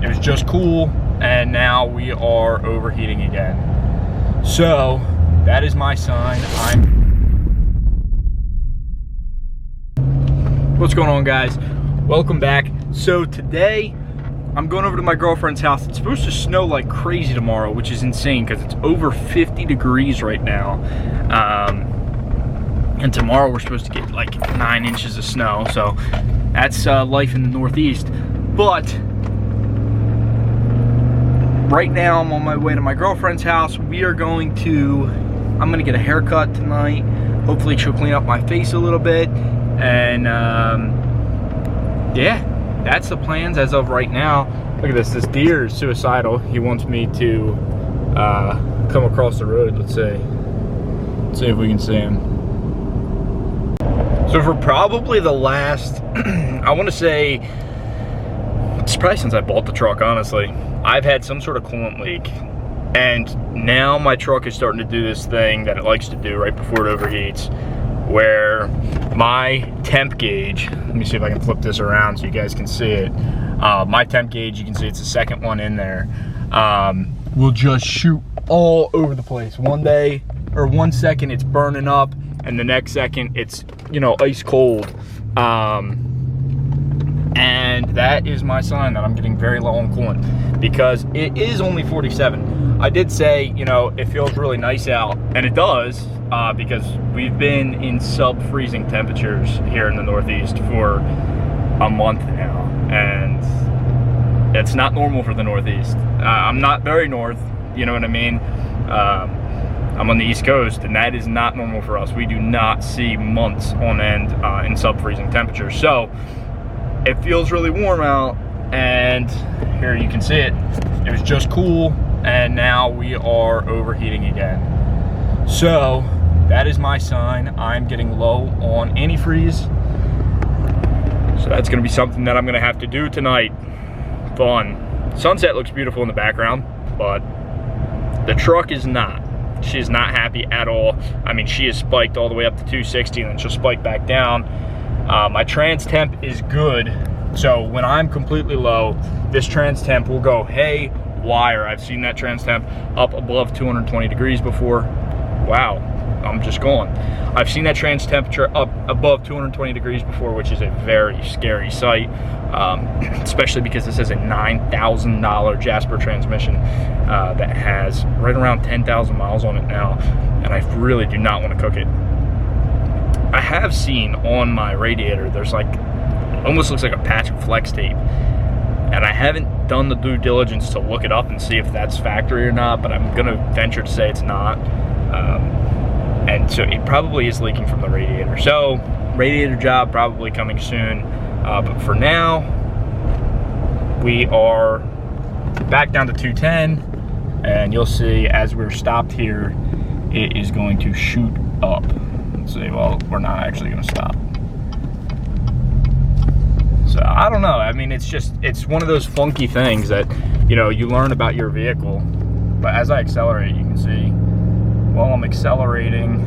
It was just cool, and now we are overheating again. So that is my sign. What's going on, guys? Welcome back. So today I'm going over to my girlfriend's house. It's supposed to snow like crazy tomorrow, which is insane because it's over 50 degrees right now. And tomorrow we're supposed to get like 9 inches of snow. So that's life in the Northeast. But right now I'm on my way to my girlfriend's house. I'm gonna get a haircut tonight. Hopefully she'll clean up my face a little bit. And yeah, that's the plans as of right now. Look at this deer is suicidal. He wants me to come across the road. Let's see if we can see him. So for probably the last, I want to say, it's probably since I bought the truck, honestly, I've had some sort of coolant leak. And now my truck is starting to do this thing that it likes to do right before it overheats, where my temp gauge, let me see if I can flip this around so you guys can see it. My temp gauge, you can see it's the second one in there, will just shoot all over the place. One second it's burning up, and the next second it's, you know, ice cold. And that is my sign that I'm getting very low on coolant, because it is only 47. I did say, you know, it feels really nice out, and it does, because we've been in sub-freezing temperatures here in the Northeast for a month now, and it's not normal for the Northeast. I'm not very north, you know what I mean? I'm on the East Coast, and that is not normal for us. We do not see months on end in sub-freezing temperatures. So it feels really warm out, and here you can see it. It was just cool, and now we are overheating again. So that is my sign. I'm getting low on antifreeze. So that's gonna be something that I'm gonna have to do tonight. Fun. Sunset looks beautiful in the background, but the truck is not. She is not happy at all. I mean, she is spiked all the way up to 260, and then she'll spike back down. My trans temp is good. So when I'm completely low, this trans temp will go haywire. I've seen that trans temp up above 220 degrees before. Wow, I'm just going. I've seen that trans temperature up above 220 degrees before, which is a very scary sight, especially because this is a $9,000 Jasper transmission that has right around 10,000 miles on it now, and I really do not want to cook it. I have seen on my radiator, there's like, almost looks like a patch of flex tape, and I haven't done the due diligence to look it up and see if that's factory or not, but I'm gonna venture to say it's not. And so it probably is leaking from the radiator. So radiator job probably coming soon, but for now we are back down to 210, and you'll see as we're stopped here, it is going to shoot up. Let's see, well, we're not actually gonna stop. So I don't know, I mean, it's one of those funky things that, you know, you learn about your vehicle, but as I accelerate, you can see, while I'm accelerating,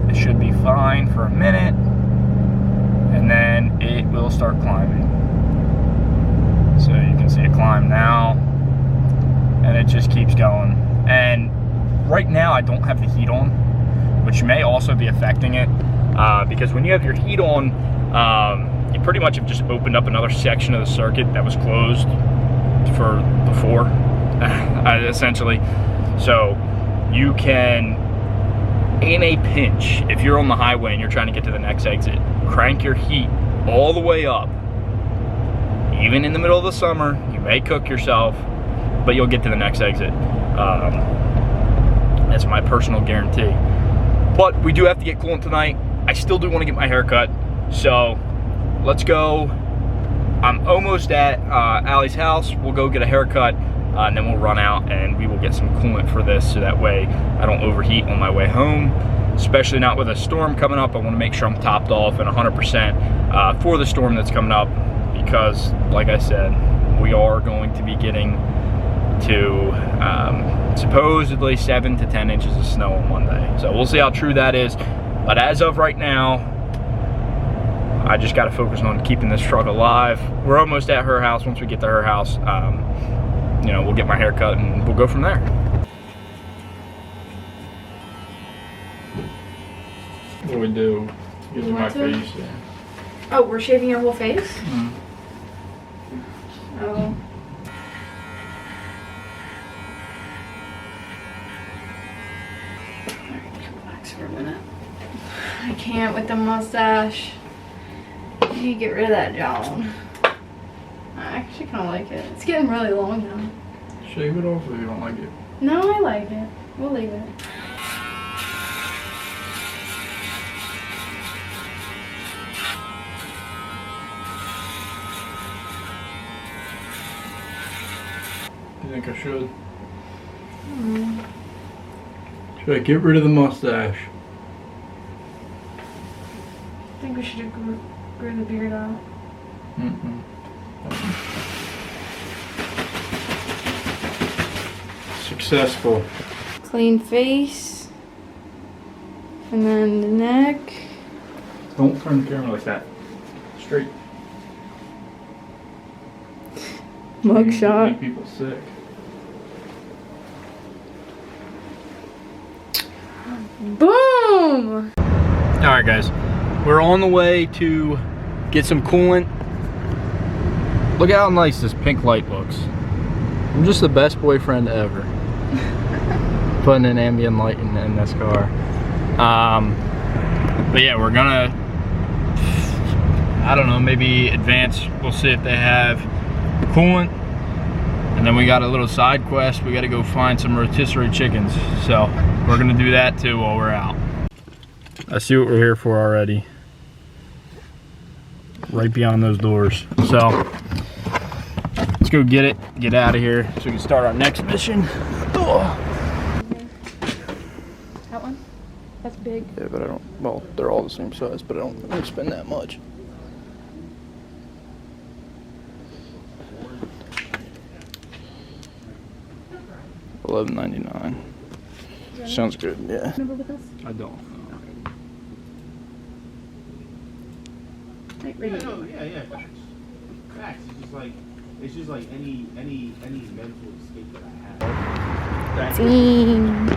it should be fine for a minute, and then it will start climbing. So you can see it climb now, and it just keeps going. And right now I don't have the heat on, which may also be affecting it, because when you have your heat on, you pretty much have just opened up another section of the circuit that was closed for before, essentially. So you can, in a pinch, if you're on the highway and you're trying to get to the next exit, crank your heat all the way up. Even in the middle of the summer, you may cook yourself, but you'll get to the next exit. That's my personal guarantee. But we do have to get coolant tonight. I still do want to get my hair cut, so let's go. I'm almost at Allie's house. We'll go get a haircut, and then we'll run out and we will get some coolant for this, so that way I don't overheat on my way home, especially not with a storm coming up. I want to make sure I'm topped off and 100% for the storm that's coming up, because like I said, we are going to be getting to supposedly 7 to 10 inches of snow on Monday. So we'll see how true that is. But as of right now, I just got to focus on keeping this truck alive. We're almost at her house. Once we get to her house, you know, we'll get my hair cut and we'll go from there. What do we do? Give me my face. Yeah. Oh, we're shaving your whole face? Mm. Oh. Relax for a minute. I can't with the mustache. I need to get rid of that jawbone. I actually kind of like it. It's getting really long now. Shave it off if you don't like it. No, I like it. We'll leave it. You think I should? Should I get rid of the mustache? I think we should grew the beard out. Successful. Clean face. And then the neck. Don't turn the camera like that. Straight. Mugshot. Make people sick. Boom! Alright guys, we're on the way to get some coolant. Look how nice this pink light looks. I'm just the best boyfriend ever. Putting an ambient light in this car. But yeah, we're gonna, I don't know, maybe advance. We'll see if they have coolant. And then we got a little side quest. We got to go find some rotisserie chickens. So we're gonna do that too while we're out. I see what we're here for already. Right beyond those doors. So let's go get it, get out of here so we can start our next mission. Oh. That one? That's big. Yeah, but I don't, well, they're all the same size, but I don't want to spend that much. $11.99. Sounds good, yeah. Remember with us? I don't. Like, right here. No, yeah. Facts. It's just like any mental escape that I have. Team.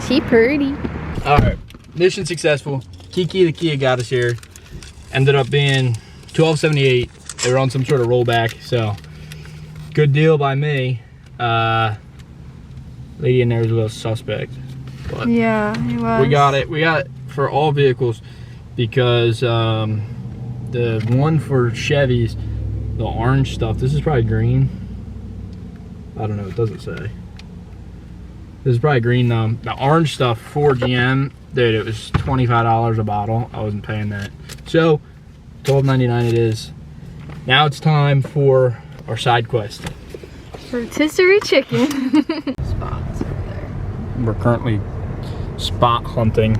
She pretty. Alright, mission successful. Kiki the Kia got us here. Ended up being $12.78. They were on some sort of rollback, so good deal by me. Lady in there is a little suspect. But Yeah, he was. we got it for all vehicles because the one for Chevys, the orange stuff, this is probably green. I don't know, it doesn't say. This is probably green. The orange stuff for GM, dude, it was $25 a bottle. I wasn't paying that. So $12.99 it is. Now it's time for our side quest. Rotisserie chicken. Spots over there. We're currently spot hunting.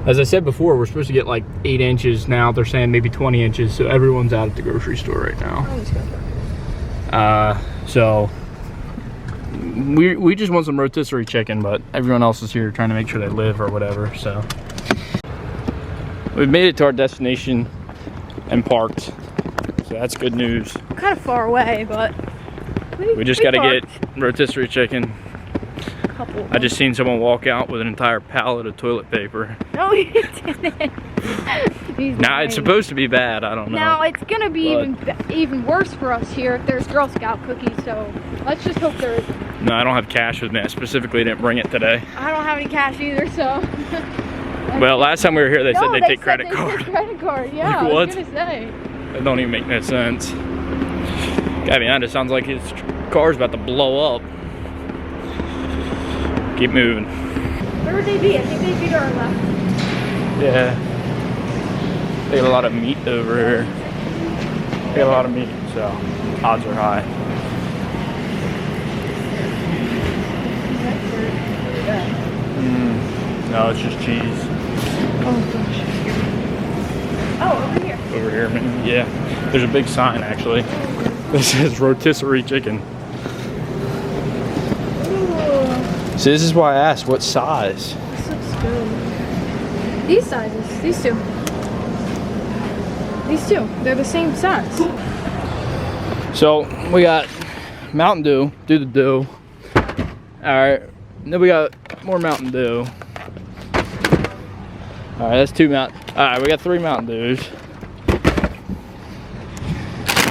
As I said before, we're supposed to get like 8 inches. Now they're saying maybe 20 inches. So everyone's out at the grocery store right now. So we just want some rotisserie chicken, but everyone else is here trying to make sure they live or whatever. So we've made it to our destination and parked. So that's good news. Kind of far away, but We just got to get rotisserie chicken. Couple. I just seen someone walk out with an entire pallet of toilet paper. No, he didn't. Now it's supposed to be bad. I don't know. Now it's gonna be even worse for us here if there's Girl Scout cookies. So let's just hope there isn't. No, I don't have cash with me. I specifically didn't bring it today. I don't have any cash either, so. Well, last time we were here, they said they take credit They card. take credit card, yeah. Like, I what? was gonna say. That don't even make no sense. Gotta be honest, sounds like his car's about to blow up. Keep moving. Where would they be? I think they'd be to our left. Yeah. They got a lot of meat over here. They got a lot of meat, so odds are high. No, it's just cheese. Oh gosh. Oh, over here. Over here, man. Yeah. There's a big sign actually. This says rotisserie chicken. So this is why I asked what size. This looks good. These sizes, these two. These two, they're the same size. So we got Mountain Dew, do the Dew. Alright, then we got more Mountain Dew. Alright, that's 2 Mountain. Alright, we got 3 Mountain Dews.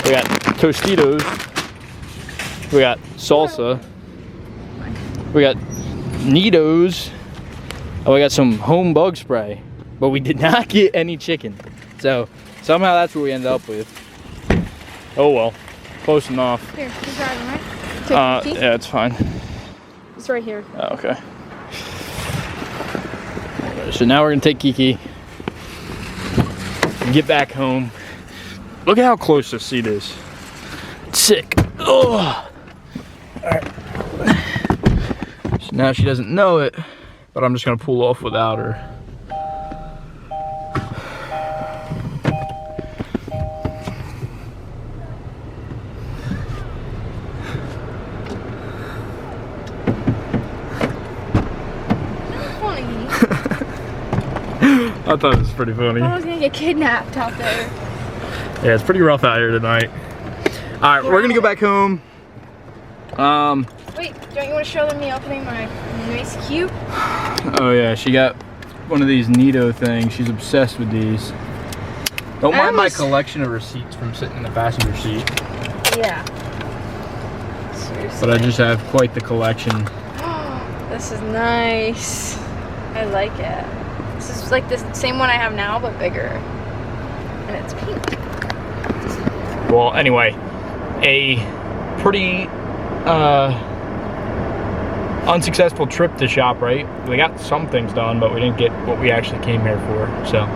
We got Tostitos. We got salsa. We got Nitos. And we got some home bug spray. But we did not get any chicken. So somehow that's what we ended up with. Oh well, close enough. Here, you're driving, right? Take the key. Yeah, it's fine. It's right here. Oh, okay. So now we're gonna take Kiki and get back home. Look at how close this seat is. It's sick. Oh. All right. So now she doesn't know it, but I'm just gonna pull off without her. I thought it was pretty funny. I was gonna get kidnapped out there. Yeah, it's pretty rough out here tonight. All right, we're gonna go back home. Wait, don't you want to show them me opening my nice cube? Oh yeah, she got one of these Nito things. She's obsessed with these. Don't mind my collection of receipts from sitting in the passenger seat. Yeah. Seriously. But I just have quite the collection. This is nice. I like it. This is like the same one I have now, but bigger. And it's pink. Well, anyway, a pretty unsuccessful trip to ShopRite. We got some things done, but we didn't get what we actually came here for. So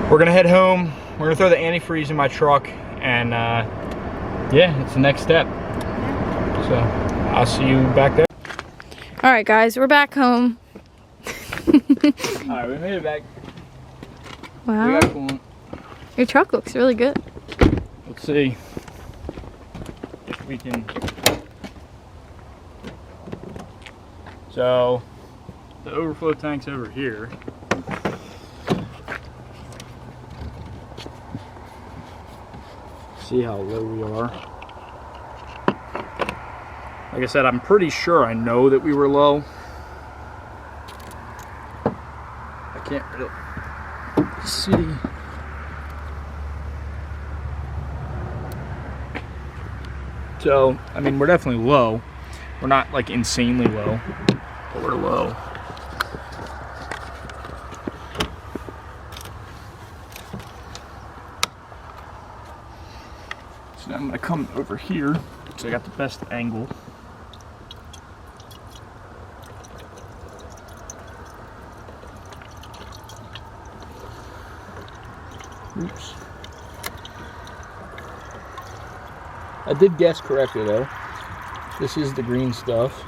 we're gonna head home. We're gonna throw the antifreeze in my truck, and yeah, it's the next step. So I'll see you back there. All right, guys, we're back home. All right, we made it back. Wow. We got Coolant. Your truck looks really good. Let's see if we can. So the overflow tank's over here. See how low we are. Like I said, I'm pretty sure I know that we were low. I can't really see. So, I mean, we're definitely low. We're not like insanely low, but we're low. So now I'm gonna come over here, so I got the best angle. Oops. I did guess correctly though. This is the green stuff.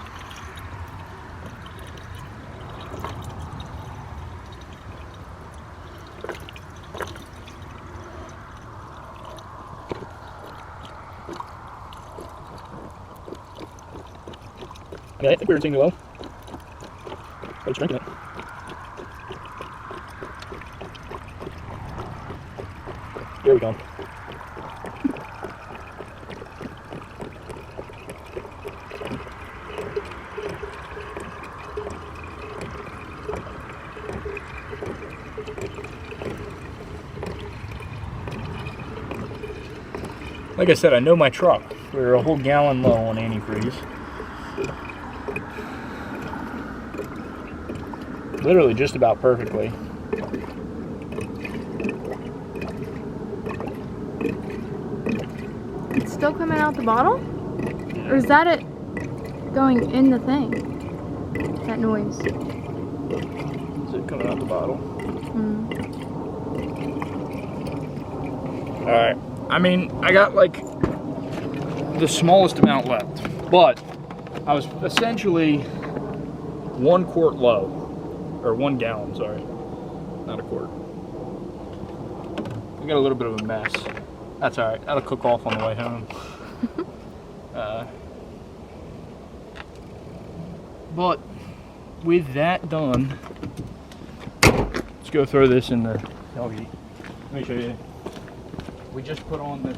Okay, I think we were seeing low. Oh, it's drinking it. Here we go. Like I said, I know my truck. We're a whole gallon low on antifreeze. Literally just about perfectly. It's still coming out the bottle? Or is that it going in the thing? That noise. Is it coming out the bottle? Alright. I mean, I got like the smallest amount left, but I was essentially 1 quart low, or 1 gallon, sorry, not a quart. We got a little bit of a mess. That's alright, that'll cook off on the way home. But with that done, let's go throw this in the doggy. Let me show you. We just put on this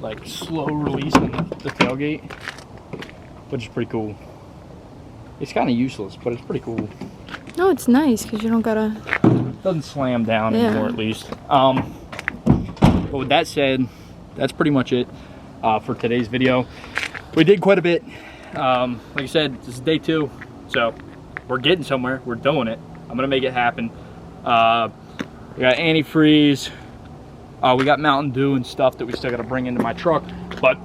like slow release on the tailgate, which is pretty cool. It's kind of useless, but it's pretty cool. No, it's nice because you don't gotta. It doesn't slam down anymore, at least. But with that said, that's pretty much it for today's video. We did quite a bit. Like I said, this is day 2, so we're getting somewhere. We're doing it. I'm gonna make it happen. We got antifreeze. We got Mountain Dew and stuff that we still got to bring into my truck. But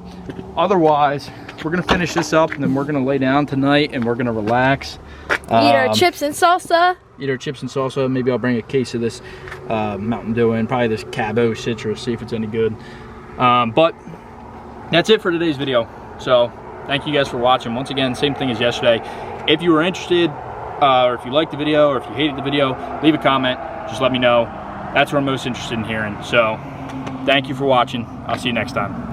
otherwise, we're going to finish this up and then we're going to lay down tonight and we're going to relax. Eat our chips and salsa. Eat our chips and salsa. Maybe I'll bring a case of this Mountain Dew in. Probably this Cabo Citrus, see if it's any good. But that's it for today's video. So thank you guys for watching. Once again, same thing as yesterday. If you were interested or if you liked the video or if you hated the video, leave a comment. Just let me know. That's what I'm most interested in hearing. So thank you for watching. I'll see you next time.